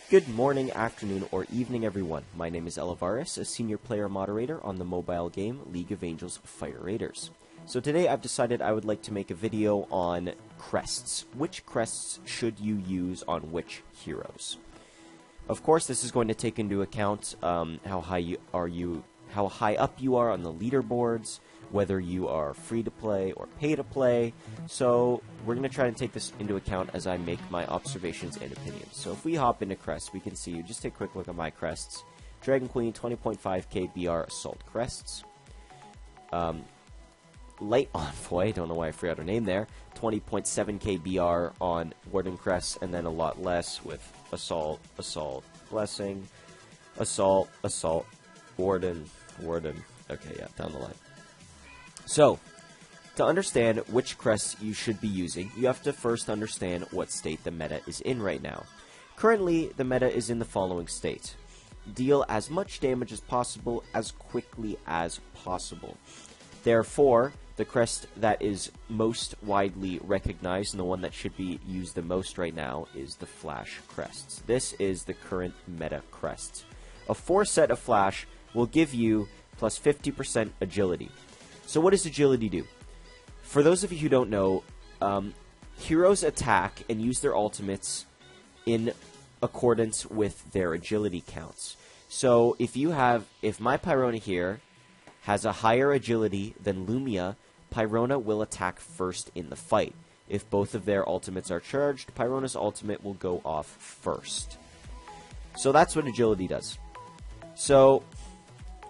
Good morning, afternoon, or evening, everyone. My name is Elivaras, a senior player moderator on the mobile game League of Angels Fire Raiders. So today I've decided I would like to make a video on crests. Which crests should you use on which heroes? Of course, this is going to take into account how high up you are on the leaderboards, whether you are free to play or pay to play. So we're going to try to take this into account as I make my observations and opinions. So if we hop into Crest, we can see, just take a quick look at my crests. Dragon Queen, 20.5k BR Assault Crests. Light Envoy, don't know why I forgot her name there, 20.7k BR on Warden Crest, and then a lot less with Assault, Assault, Blessing, Assault, Assault, Warden, Warden. Okay, yeah, down the line. So, to understand which crests you should be using, you have to first understand what state the meta is in right now. Currently, the meta is in the following state. Deal as much damage as possible, as quickly as possible. Therefore, the crest that is most widely recognized and the one that should be used the most right now is the Flash Crests. This is the current meta crest. A 4-set of Flash will give you plus 50% agility. So what does agility do? For those of you who don't know, heroes attack and use their ultimates in accordance with their agility counts. So if my Pyrona here has a higher agility than Lumia, Pyrona will attack first in the fight. If both of their ultimates are charged, Pyrona's ultimate will go off first. So that's what agility does. So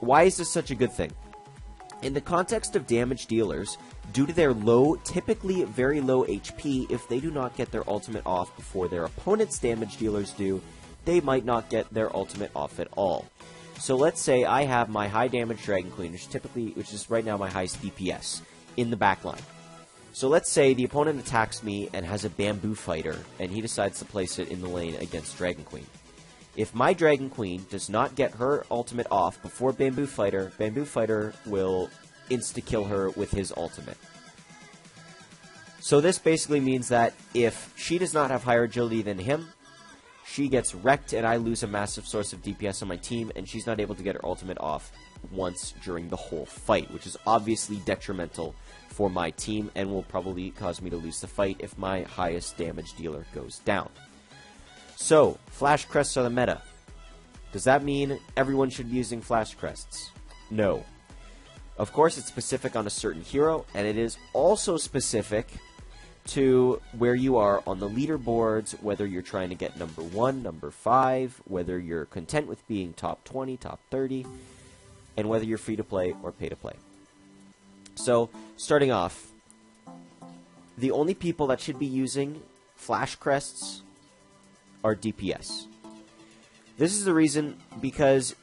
why is this such a good thing? In the context of damage dealers, due to their low, typically very low HP, if they do not get their ultimate off before their opponent's damage dealers do, they might not get their ultimate off at all. So let's say I have my high damage Dragon Queen, which is right now my highest DPS, in the back line. So let's say the opponent attacks me and has a Bamboo Fighter, and he decides to place it in the lane against Dragon Queen. If my Dragon Queen does not get her ultimate off before Bamboo Fighter will insta-kill her with his ultimate. So this basically means that if she does not have higher agility than him, she gets wrecked and I lose a massive source of DPS on my team, and she's not able to get her ultimate off once during the whole fight, which is obviously detrimental for my team and will probably cause me to lose the fight if my highest damage dealer goes down. So, Flash Crests are the meta. Does that mean everyone should be using Flash Crests? No. Of course, it's specific on a certain hero, and it is also specific to where you are on the leaderboards, whether you're trying to get number 1, number 5, whether you're content with being top 20, top 30, and whether you're free to play or pay to play. So, starting off, the only people that should be using Flash Crests are DPS. This is the reason because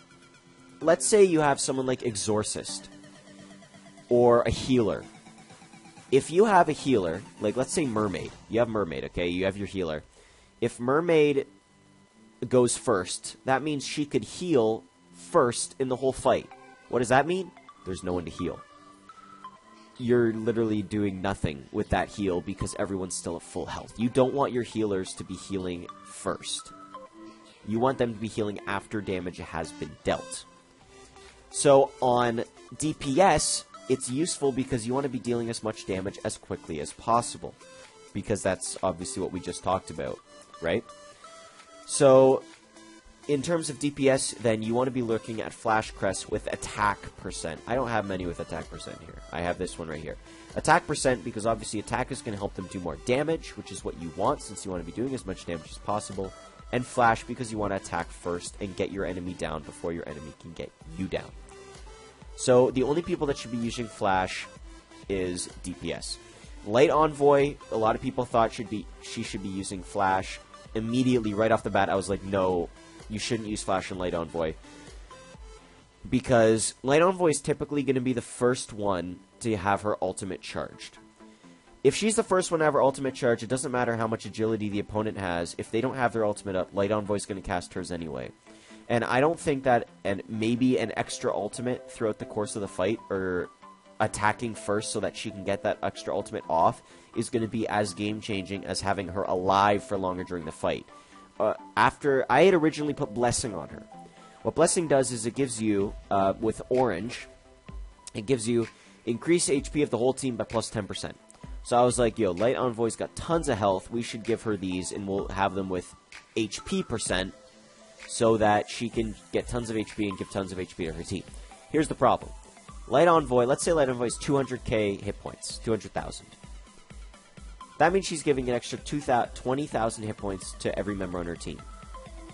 let's say you have someone like Exorcist or a healer. If you have a healer, like let's say Mermaid, you have Mermaid, okay, you have your healer. If Mermaid goes first, that means she could heal first in the whole fight. What does that mean? There's no one to heal. You're literally doing nothing with that heal because everyone's still at full health. You don't want your healers to be healing first. You want them to be healing after damage has been dealt. So on DPS, it's useful because you want to be dealing as much damage as quickly as possible, because that's obviously what we just talked about, right? So in terms of DPS, then you want to be looking at Flash Crest with attack percent. I don't have many with attack percent here. I have this one right here. Attack percent, because obviously attack is going to help them do more damage, which is what you want since you want to be doing as much damage as possible. And Flash, because you want to attack first and get your enemy down before your enemy can get you down. So the only people that should be using Flash is DPS. Light Envoy, a lot of people thought she should be using Flash. Immediately, right off the bat, I was like, no, you shouldn't use Flash and Light Envoy, because Light Envoy is typically going to be the first one to have her ultimate charged. If she's the first one to have her ultimate charged, it doesn't matter how much agility the opponent has. If they don't have their ultimate up, Light Envoy is going to cast hers anyway. And I don't think that maybe an extra ultimate throughout the course of the fight, or attacking first so that she can get that extra ultimate off, is going to be as game-changing as having her alive for longer during the fight. after I had originally put Blessing on her. What Blessing does is it gives you, with Orange, it gives you increased HP of the whole team by plus 10%. So I was like, yo, Light Envoy's got tons of health. We should give her these, and we'll have them with HP percent so that she can get tons of HP and give tons of HP to her team. Here's the problem. Light Envoy, let's say Light Envoy is 200k hit points, 200,000. That means she's giving an extra 20,000 hit points to every member on her team.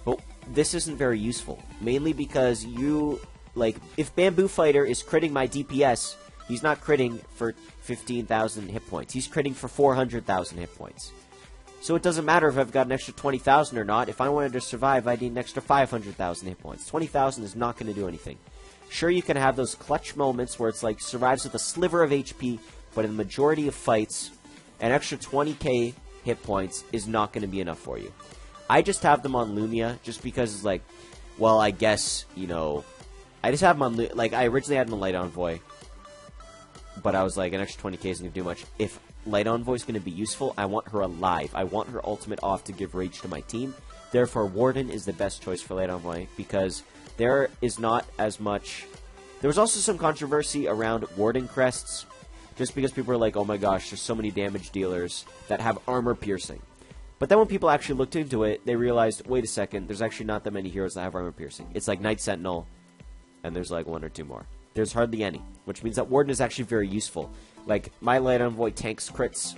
But this isn't very useful, mainly because if Bamboo Fighter is critting my DPS, he's not critting for 15,000 hit points. He's critting for 400,000 hit points. So it doesn't matter if I've got an extra 20,000 or not. If I wanted to survive, I need an extra 500,000 hit points. 20,000 is not going to do anything. Sure, you can have those clutch moments where it's like survives with a sliver of HP, but in the majority of fights, an extra 20k hit points is not going to be enough for you. I just have them on Lumia just because it's like, well, I guess, I just have them on, I originally had them on Light Envoy, but I was like, an extra 20k isn't going to do much. If Light Envoy is going to be useful, I want her alive. I want her ultimate off to give rage to my team. Therefore, Warden is the best choice for Light Envoy because there is not as much... There was also some controversy around Warden Crests, just because people are like, oh my gosh, there's so many damage dealers that have armor piercing. But then when people actually looked into it, they realized, wait a second, there's actually not that many heroes that have armor piercing. It's like Night Sentinel, and there's like one or two more. There's hardly any, which means that Warden is actually very useful. Like, my Light Envoy tanks crits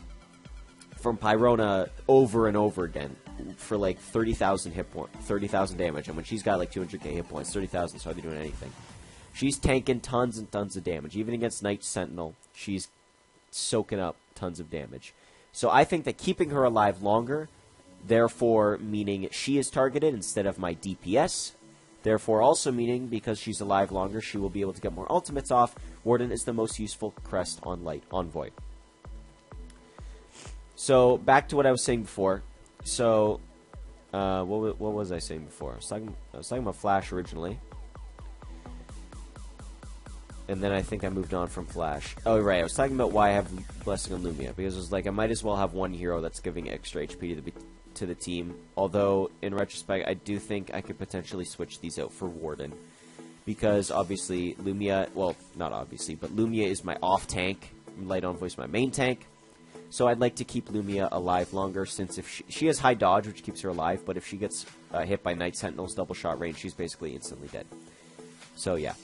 from Pyrona over and over again for like 30,000 hit points, 30,000 damage, and when she's got like 200k hit points, 30,000 is hardly doing anything. She's tanking tons and tons of damage. Even against Night Sentinel, she's soaking up tons of damage. So I think that keeping her alive longer, therefore meaning she is targeted instead of my DPS, therefore also meaning because she's alive longer, she will be able to get more ultimates off. Warden is the most useful Crest on Light Envoy. So back to what I was saying before. So what was I saying before? I was talking about Flash originally. And then I think I moved on from Flash. Oh, right. I was talking about why I have Blessing on Lumia. Because it was like, I might as well have one hero that's giving extra HP to the team. Although, in retrospect, I do think I could potentially switch these out for Warden. Because, obviously, Lumia... Well, not obviously, but Lumia is my off-tank. Light Envoy is my main tank. So I'd like to keep Lumia alive longer, since if she has high dodge, which keeps her alive. But if she gets hit by Night Sentinel's double shot range, she's basically instantly dead. So, yeah.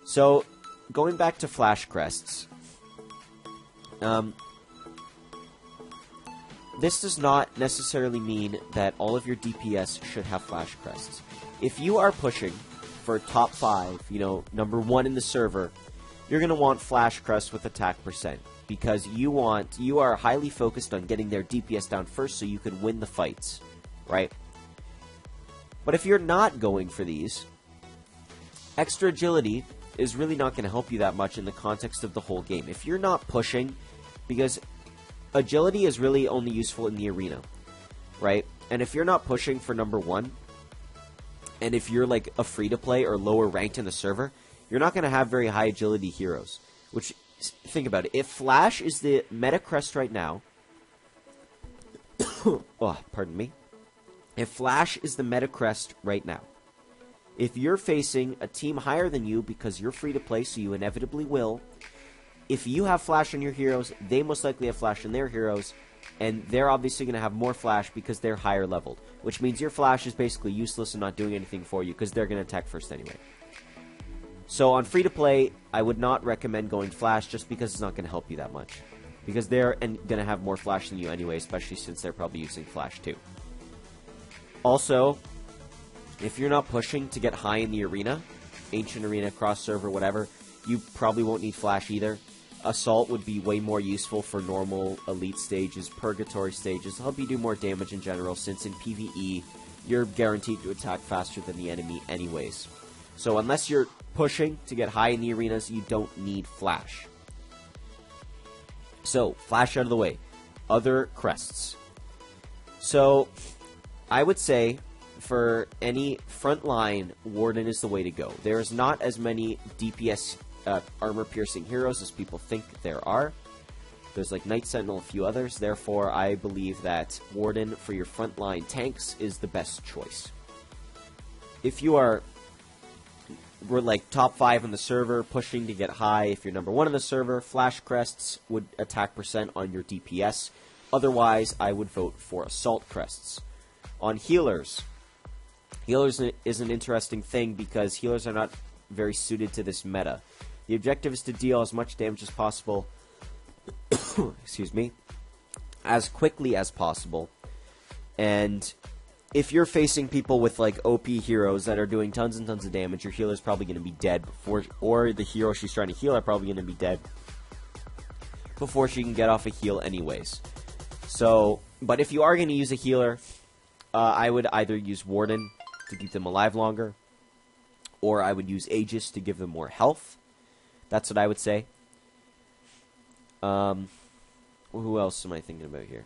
So, going back to Flash Crests, this does not necessarily mean that all of your DPS should have Flash Crests. If you are pushing for top 5, number 1 in the server, you're going to want Flash Crest with attack percent, because you are highly focused on getting their DPS down first so you can win the fights, right? But if you're not going for these, extra agility is really not going to help you that much in the context of the whole game. If you're not pushing, because agility is really only useful in the arena, right? And if you're not pushing for number 1, and if you're like a free-to-play or lower ranked in the server, you're not going to have very high agility heroes. Which, think about it, if Flash is the meta crest right now, oh, pardon me. If Flash is the meta crest right now, if you're facing a team higher than you because you're free to play, so you inevitably will, if you have Flash on your heroes, they most likely have Flash on their heroes, and they're obviously going to have more Flash because they're higher leveled, which means your Flash is basically useless and not doing anything for you because they're going to attack first anyway. So on free to play, I would not recommend going Flash just because it's not going to help you that much, because they're going to have more Flash than you anyway, especially since they're probably using Flash too. Also, if you're not pushing to get high in the arena, Ancient Arena, Cross Server, whatever, you probably won't need Flash either. Assault would be way more useful for normal Elite stages, Purgatory stages, to help you do more damage in general, since in PvE, you're guaranteed to attack faster than the enemy anyways. So unless you're pushing to get high in the arenas, you don't need Flash. So, Flash out of the way. Other Crests. So, I would say, for any frontline, Warden is the way to go. There's not as many DPS armor-piercing heroes as people think there are. There's like Knight Sentinel, a few others. Therefore, I believe that Warden for your frontline tanks is the best choice. If you are we're like top 5 on the server, pushing to get high. If you're number 1 on the server, Flash Crests would attack percent on your DPS. Otherwise, I would vote for Assault Crests. On healers, healers is an interesting thing because healers are not very suited to this meta. The objective is to deal as much damage as possible, excuse me, as quickly as possible. And if you're facing people with like OP heroes that are doing tons and tons of damage, your healer's probably going to be dead before, or the hero she's trying to heal are probably going to be dead before she can get off a heal anyways. So, but if you are going to use a healer, I would either use Warden to keep them alive longer, or I would use Aegis to give them more health. That's what I would say. Who else am I thinking about here?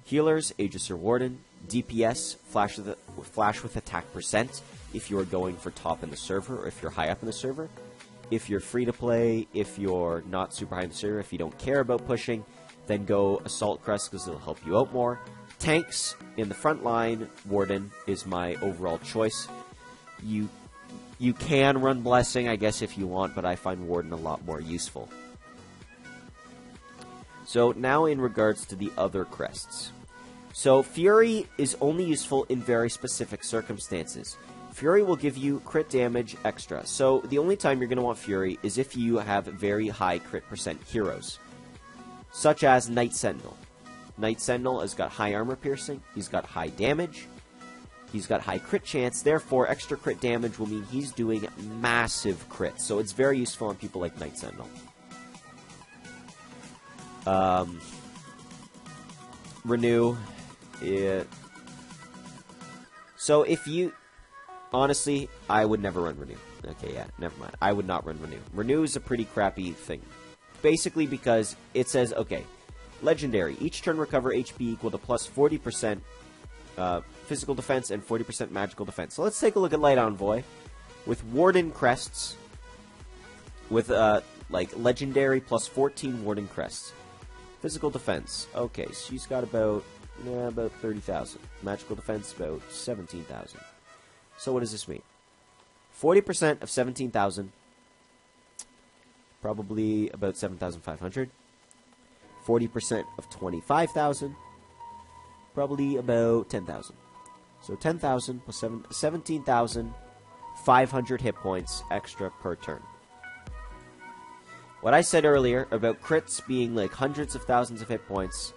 Healers, Aegis or Warden. DPS, flash with attack percent if you are going for top in the server or if you're high up in the server. If you're free to play, if you're not super high in the server, if you don't care about pushing, then go Assault Crest because it'll help you out more. Tanks, in the front line, Warden is my overall choice. You can run Blessing, I guess, if you want, but I find Warden a lot more useful. So now in regards to the other crests. So Fury is only useful in very specific circumstances. Fury will give you crit damage extra. So the only time you're going to want Fury is if you have very high crit percent heroes, such as Knight Sentinel. Knight Sentinel has got high armor piercing, he's got high damage, he's got high crit chance, therefore extra crit damage will mean he's doing massive crits. So it's very useful on people like Knight Sentinel. Renew. Yeah. So if you... Honestly, I would never run Renew. Okay, yeah, never mind. I would not run Renew. Renew is a pretty crappy thing. Basically because it says, okay, Legendary. Each turn recover HP equal to plus 40% physical defense and 40% magical defense. So let's take a look at Light Envoy. With Warden Crests. With, like, Legendary plus 14 Warden Crests. Physical defense. Okay, she's got about 30,000. Magical defense, about 17,000. So what does this mean? 40% of 17,000. Probably about 7,500. 40% of 25,000. Probably about 10,000. So 10,000 plus 17,500 hit points extra per turn. What I said earlier about crits being like hundreds of thousands of hit points,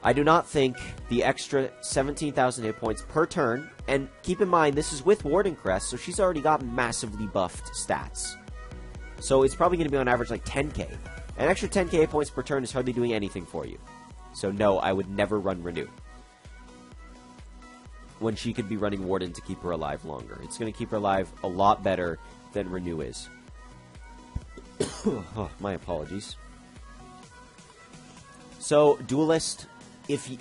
I do not think the extra 17,000 hit points per turn, and keep in mind this is with Warden Crest, so she's already got massively buffed stats. So it's probably going to be on average like 10k. An extra 10k hit points per turn is hardly doing anything for you. So no, I would never run Renew. When she could be running Warden to keep her alive longer. It's going to keep her alive a lot better than Renew is. Oh, my apologies. So, Duelist, if you...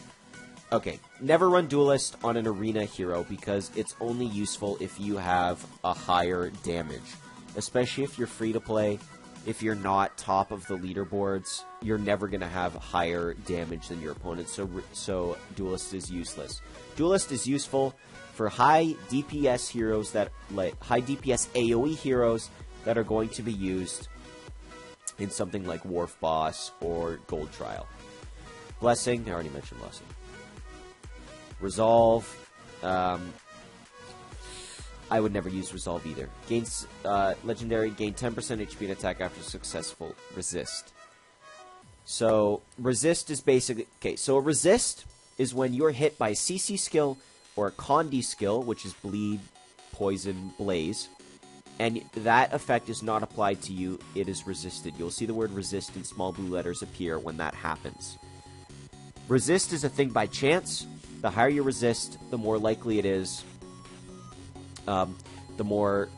Okay, never run Duelist on an arena hero because it's only useful if you have a higher damage. Especially if you're free to play. If you're not top of the leaderboards, you're never going to have higher damage than your opponent, so Duelist is useless. Duelist is useful for high DPS heroes that, like, high DPS AoE heroes that are going to be used in something like Wharf Boss or Gold Trial. Blessing, I already mentioned Blessing. Resolve, I would never use Resolve either. Gains, Legendary, gain 10% HP and attack after successful Resist. So, Resist is basically... Okay, so a Resist is when you're hit by a CC skill or a Condi skill, which is Bleed, Poison, Blaze, and that effect is not applied to you, it is resisted. You'll see the word resist in small blue letters appear when that happens. Resist is a thing by chance. The higher you resist, the more likely it is... the more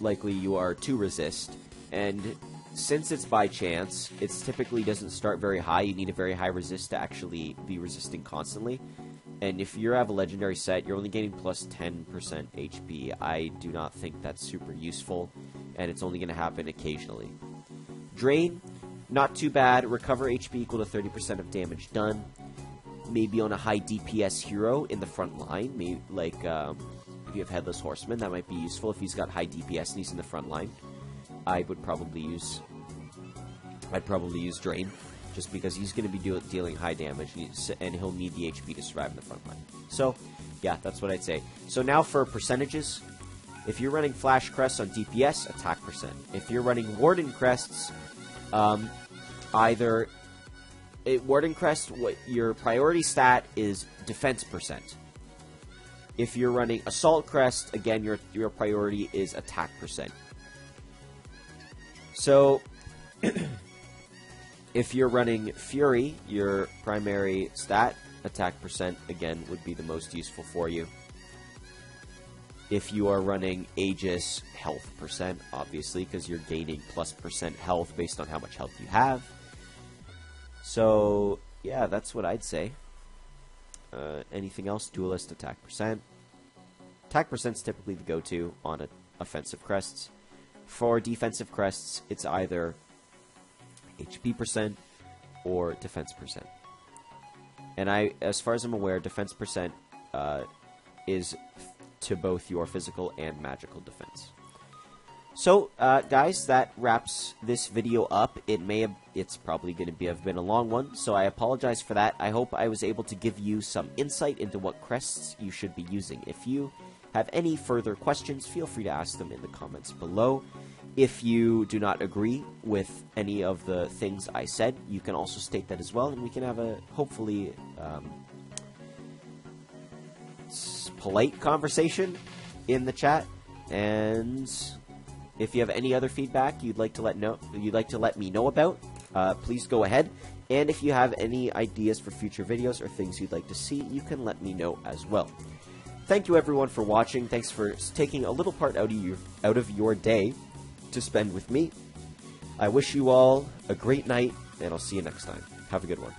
likely you are to resist. And since it's by chance, it typically doesn't start very high. You need a very high resist to actually be resisting constantly. And if you have a legendary set, you're only getting plus 10% HP. I do not think that's super useful, and it's only going to happen occasionally. Drain. not too bad. Recover HP equal to 30% of damage done. Maybe on a high DPS hero in the front line. Maybe like if you have Headless Horseman, that might be useful if he's got high DPS and he's in the front line. I'd probably use Drain, just because he's going to be dealing high damage, and he'll need the HP to survive in the front line. So, yeah, that's what I'd say. So now for percentages. If you're running Flash Crests on DPS, attack percent. If you're running Warden Crests, Warden Crest, your priority stat is defense percent. If you're running Assault Crest, again, your priority is attack percent. So, if you're running Fury, your primary stat, attack percent, again, would be the most useful for you. If you are running Aegis, health percent, obviously, because you're gaining +% health based on how much health you have. So, yeah, that's what I'd say. Anything else? Duelist, attack percent. Attack percent's typically the go-to on offensive crests. For defensive crests, it's either HP percent or defense percent. And as far as I'm aware, defense percent is to both your physical and magical defense. So, guys, that wraps this video up. It's probably going to have been a long one, so I apologize for that. I hope I was able to give you some insight into what crests you should be using. If you have any further questions, feel free to ask them in the comments below. If you do not agree with any of the things I said, you can also state that as well, and we can have a, hopefully, polite conversation in the chat. And if you have any other feedback you'd like to let me know about, please go ahead. And if you have any ideas for future videos or things you'd like to see, you can let me know as well. Thank you everyone for watching. Thanks for taking a little part out of your day to spend with me. I wish you all a great night, and I'll see you next time. Have a good one.